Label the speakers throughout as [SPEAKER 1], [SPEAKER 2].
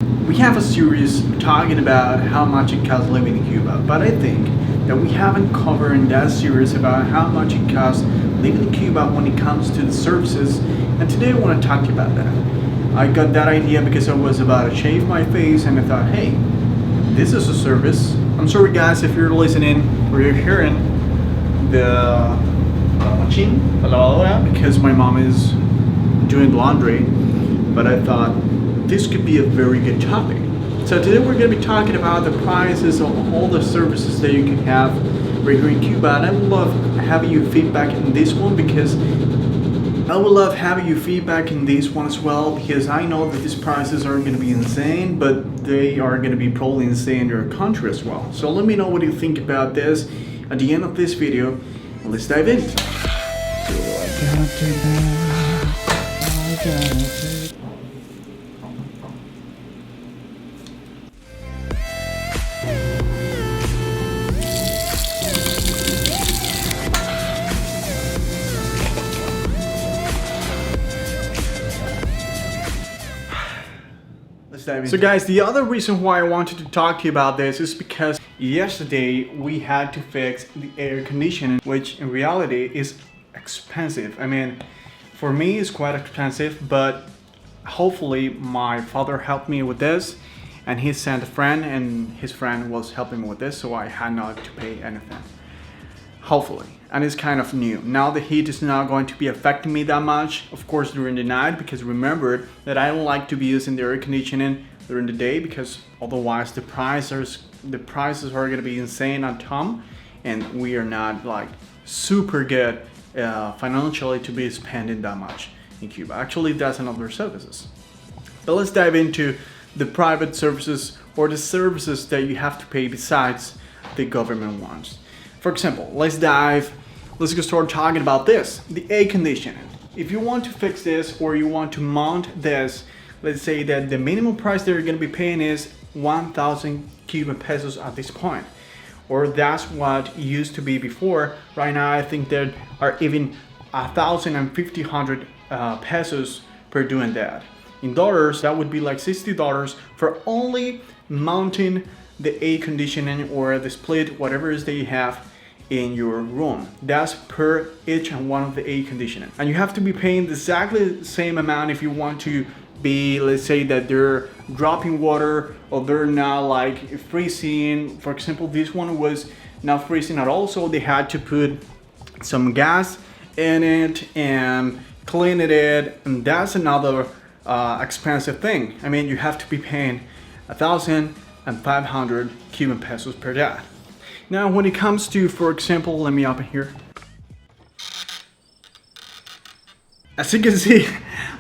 [SPEAKER 1] We have a series talking about how much it costs living in Cuba, but I think that we haven't covered in that series about how much it costs living in Cuba when it comes to the services, and today I want to talk to you about that. I got that idea because I was about to shave my face and I thought, hey, this is a service. I'm sorry guys if you're listening or you're hearing the machine, because my mom is doing laundry, but I thought this could be a very good topic. So today we're going to be talking about the prices of all the services that you can have right here in Cuba, and I would love having your feedback in this one because as well, because I know that these prices are going to be insane, but they are going to be probably insane in your country as well. So let me know what you think about this at the end of this video. Let's dive in. So guys, the other reason why I wanted to talk to you about this is because yesterday we had to fix the air conditioning, which in reality is expensive. I mean, for me it's quite expensive, but hopefully my father helped me with this and he sent a friend and his friend was helping me with this, so I had not to pay anything. Hopefully. And it's kind of new. Now the heat is not going to be affecting me that much, of course during the night, because remember that I don't like to be using the air conditioning during the day because otherwise the prices are going to be insane on Tom, and we are not like super good financially to be spending that much in Cuba. Actually, that's another services. But let's dive into the private services or the services that you have to pay besides the government ones. For example, let's go start talking about this, the air conditioning. If you want to fix this or you want to mount this, let's say that the minimum price that you're going to be paying is 1,000 Cuban pesos at this point. Or that's what it used to be before. Right now I think there are even 1,000 and 1,500 pesos per doing that. In dollars, that would be like $60 for only mounting the air conditioning or the split, whatever it is that you have in your room. That's per each and one of the air conditioning. And you have to be paying exactly the same amount if you want to be, let's say that they're dropping water or they're not like freezing. For example, this one was not freezing at all, so they had to put some gas in it and clean it, and that's another expensive thing. I mean, you have to be paying 1,500 Cuban pesos per day. Now, when it comes to, for example, let me open here. As you can see,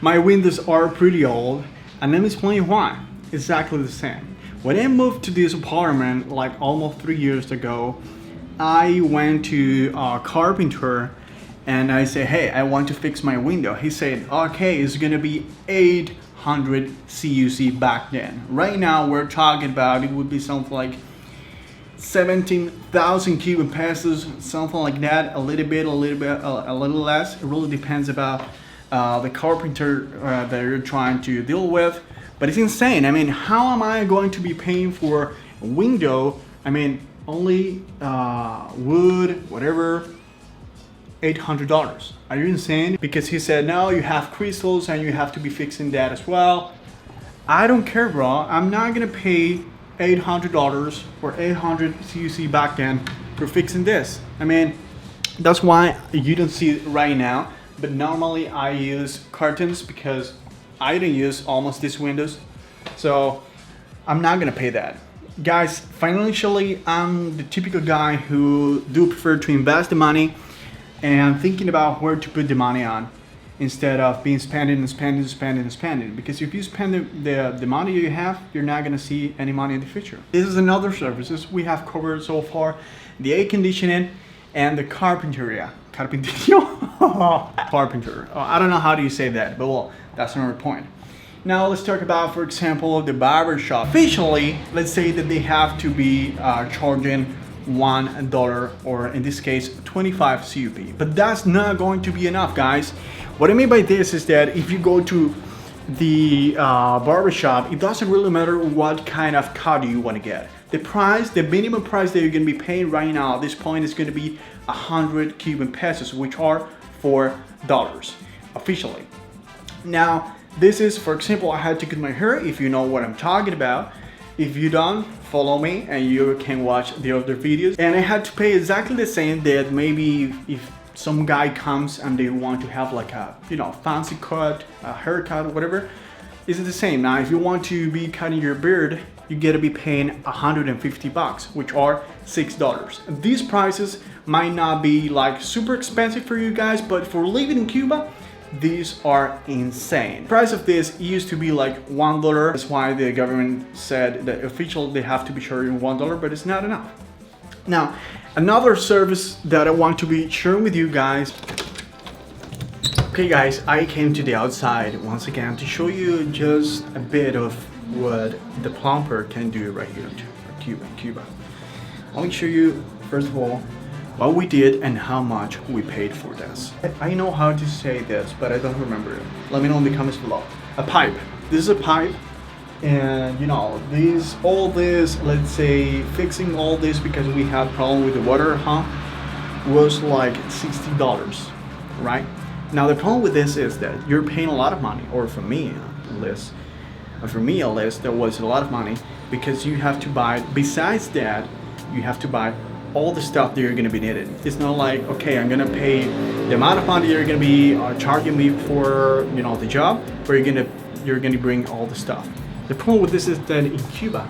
[SPEAKER 1] my windows are pretty old, and let me explain why. Exactly the same. When I moved to this apartment, like almost 3 years ago, I went to a carpenter and I said, hey, I want to fix my window. He said, okay, it's gonna be 800 CUC back then. Right now, we're talking about it would be something like 17,000 Cuban pesos, something like that, a little less. It really depends about the carpenter that you're trying to deal with, but it's insane. I mean, how am I going to be paying for a window? I mean, only wood, whatever, $800. Are you insane? Because he said, no, you have crystals and you have to be fixing that as well. I don't care, bro. I'm not gonna pay $800 or 800 CUC back then for fixing this. I mean, that's why you don't see it right now, but normally I use curtains because I don't use almost these windows, so I'm not gonna pay that. Guys, financially, I'm the typical guy who do prefer to invest the money and thinking about where to put the money on, instead of being spending, because if you spend the money you have, you're not going to see any money in the future. This is another services we have covered so far: the air conditioning and the carpenter. Carpenter. I don't know how do you say that, but well, that's another point. Now let's talk about, for example, the barber shop. Officially, let's say that they have to be charging $1, or in this case 25 CUP, but that's not going to be enough, guys. What I mean by this is that if you go to the barbershop, it doesn't really matter what kind of cut you want to get. The price, the minimum price that you're going to be paying right now at this point is going to be 100 Cuban pesos, which are $4 officially. Now, this is, for example, I had to cut my hair, if you know what I'm talking about. If you don't, follow me and you can watch the other videos. And I had to pay exactly the same that maybe if some guy comes and they want to have like a, you know, fancy cut, a haircut, whatever, it's the same. Now, if you want to be cutting your beard, you gotta be paying 150 bucks, which are $6. These prices might not be like super expensive for you guys, but for living in Cuba, these are insane. The price of this used to be like $1. That's why the government said that officially they have to be charging $1, but it's not enough. Now, another service that I want to be sharing with you guys. Okay guys, I came to the outside once again to show you just a bit of what the plumber can do right here in Cuba. Let me show you, first of all, what we did and how much we paid for this. I know how to say this, but I don't remember it. Let me know in the comments below. A pipe. This is a pipe, and you know, all this, let's say, fixing all this because we had problem with the water, was like $60, right? Now the problem with this is that you're paying a lot of money, or for me at least, there was a lot of money because you have to buy, besides that, you have to buy all the stuff that you're going to be needed. It's not like, okay, I'm going to pay the amount of money you're going to be charging me for, you know, the job, but you're going to bring all the stuff. The problem with this is that in Cuba,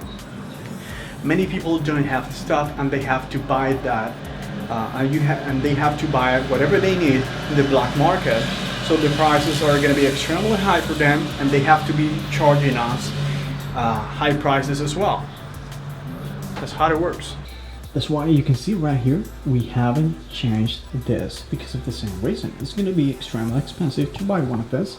[SPEAKER 1] many people don't have the stuff and they have to buy that, and they have to buy whatever they need in the black market. So the prices are going to be extremely high for them, and they have to be charging us high prices as well. That's how it works. That's why you can see right here, we haven't changed this because of the same reason. It's going to be extremely expensive to buy one of this.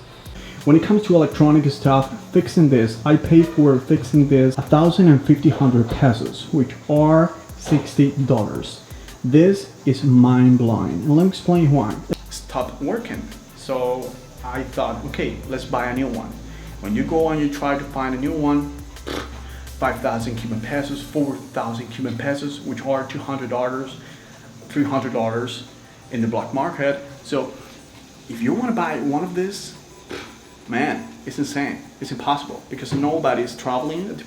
[SPEAKER 1] When it comes to electronic stuff, fixing this, I paid for fixing this 1,500 pesos, which are $60. This is mind-blowing, and let me explain why. It stopped working, so I thought, okay, let's buy a new one. When you go and you try to find a new one, 5,000 Cuban pesos, 4,000 Cuban pesos, which are $200, $300 in the black market. So if you want to buy one of these, man, it's insane. It's impossible because nobody is traveling at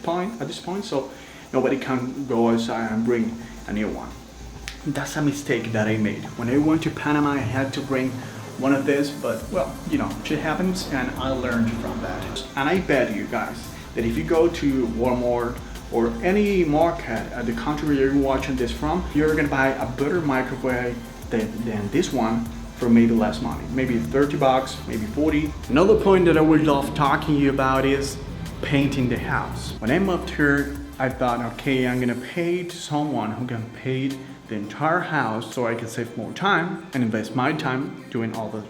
[SPEAKER 1] this point, so nobody can go outside and bring a new one. That's a mistake that I made. When I went to Panama, I had to bring one of these, but well, you know, shit happens, and I learned from that. And I bet you guys that if you go to Walmart or any market at the country where you're watching this from, you're gonna buy a better microwave than this one for maybe less money, maybe 30 bucks, maybe 40. Another point that I would love talking to you about is painting the house. When I moved here, I thought, okay, I'm gonna pay to someone who can paint the entire house so I can save more time and invest my time doing all the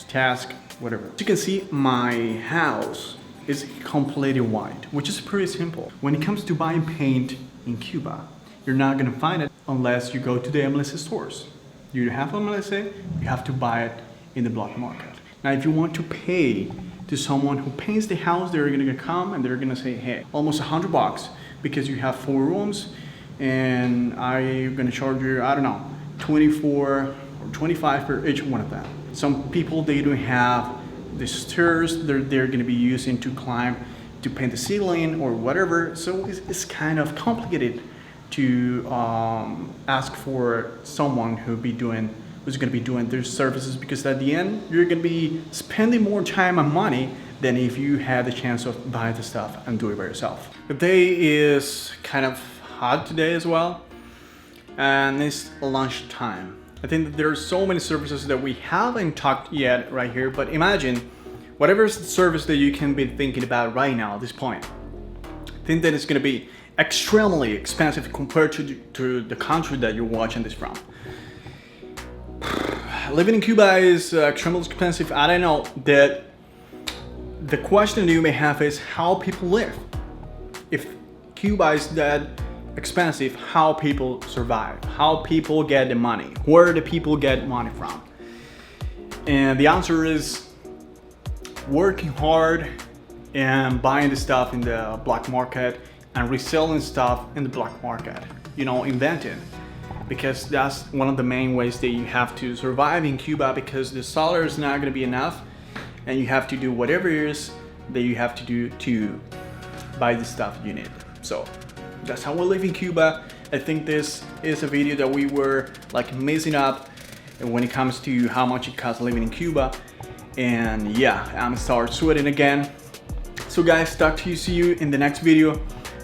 [SPEAKER 1] tasks, whatever. As you can see, my house is completely white, which is pretty simple. When it comes to buying paint in Cuba, you're not gonna find it unless you go to the MLS stores. You have MLS, you have to buy it in the black market. Now, if you want to pay to someone who paints the house, they're gonna come and they're gonna say, hey, almost 100 bucks because you have 4 rooms and I'm gonna charge you, I don't know, 24 or 25 per each one of them. Some people, they don't have the stairs they're going to be using to climb to paint the ceiling or whatever, so it's kind of complicated to ask for someone who's going to be doing their services, because at the end you're going to be spending more time and money than if you had the chance of buying the stuff and do it by yourself. The day is kind of hot today as well, and it's lunchtime. I think that there are so many services that we haven't talked yet right here, but imagine whatever service that you can be thinking about right now at this point. I think that it's going to be extremely expensive compared to the country that you're watching this from. Living in Cuba is extremely expensive. I don't know, that the question you may have is how people live. If Cuba is that expensive, how people survive, how people get the money, where do people get money from? And the answer is working hard, and buying the stuff in the black market and reselling stuff in the black market, you know, inventing. Because that's one of the main ways that you have to survive in Cuba, because the salary is not going to be enough and you have to do whatever it is that you have to do to buy the stuff you need. So that's how we live in Cuba. I think this is a video that we were like messing up when it comes to how much it costs living in Cuba. And yeah, I'm start sweating again. So guys, talk to you, see you in the next video.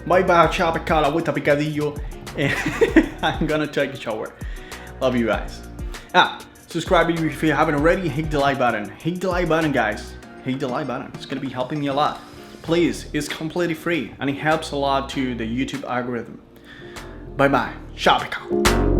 [SPEAKER 1] Bye bye, ciao pecado, agüita picadillo. And I'm gonna take a shower. Love you guys. Subscribe if you haven't already. Hit the like button. Hit the like button, guys. Hit the like button. It's gonna be helping me a lot. Please, it's completely free and it helps a lot to the YouTube algorithm. Bye bye. Ciao pecado.